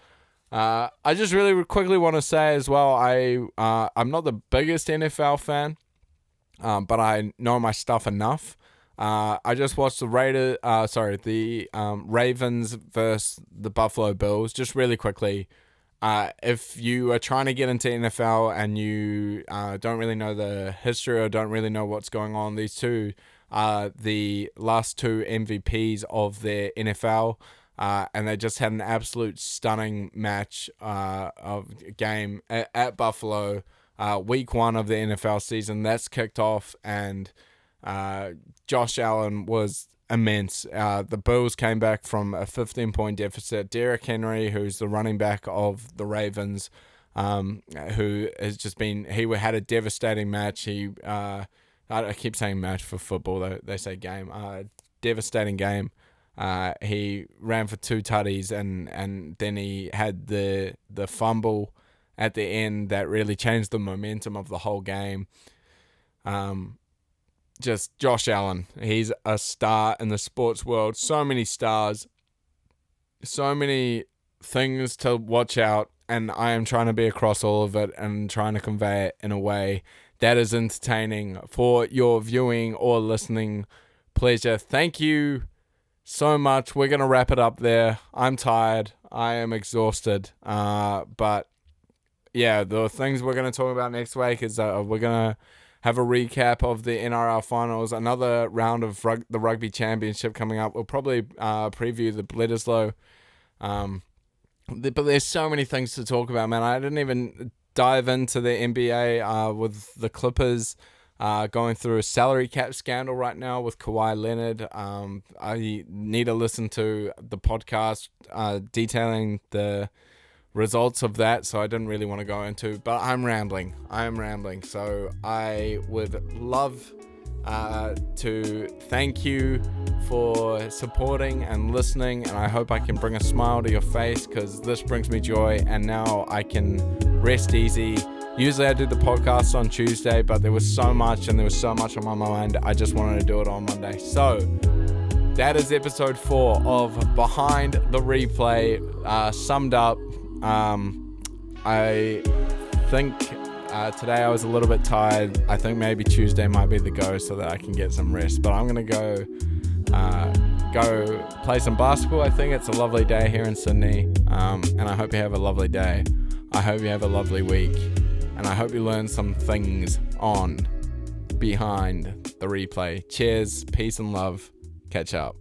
[SPEAKER 1] I just really quickly want to say as well, I'm not the biggest NFL fan, but I know my stuff enough. I just watched the Ravens versus the Buffalo Bills. Just really quickly, if you are trying to get into NFL and you don't really know the history or don't really know what's going on, these two are the last 2 MVPs of their NFL. And they just had an absolute stunning match of game at Buffalo. Week 1 of the NFL season, that's kicked off, and Josh Allen was immense. The Bills came back from a 15-point deficit. Derrick Henry, who's the running back of the Ravens, who has just been, he had a devastating match. I keep saying match for football, they say game. Devastating game. He ran for 2 tutties, and then he had the fumble at the end that really changed the momentum of the whole game. Just Josh Allen, he's a star in the sports world. So many stars, so many things to watch out, and I am trying to be across all of it and trying to convey it in a way that is entertaining for your viewing or listening pleasure. Thank you so much. We're going to wrap it up there. I'm tired. I am exhausted. But yeah, the things we're going to talk about next week is we're going to have a recap of the NRL Finals, another round of the Rugby Championship coming up. We'll probably preview the Bledisloe. But there's so many things to talk about, man. I didn't even dive into the NBA with the Clippers going through a salary cap scandal right now with Kawhi Leonard. I need to listen to the podcast detailing the results of that, so I didn't really want to go into, but I'm rambling. So I would love to thank you for supporting and listening, and I hope I can bring a smile to your face, because this brings me joy, and now I can rest easy. Usually I do the podcast on Tuesday, but there was so much on my mind, I just wanted to do it on Monday. So that is episode 4 of Behind the Replay, summed up. I think today I was a little bit tired. I think maybe Tuesday might be the go so that I can get some rest. But I'm going to go play some basketball. I think it's a lovely day here in Sydney. And I hope you have a lovely day. I hope you have a lovely week. And I hope you learn some things on Behind the Replay. Cheers, peace and love. Catch up.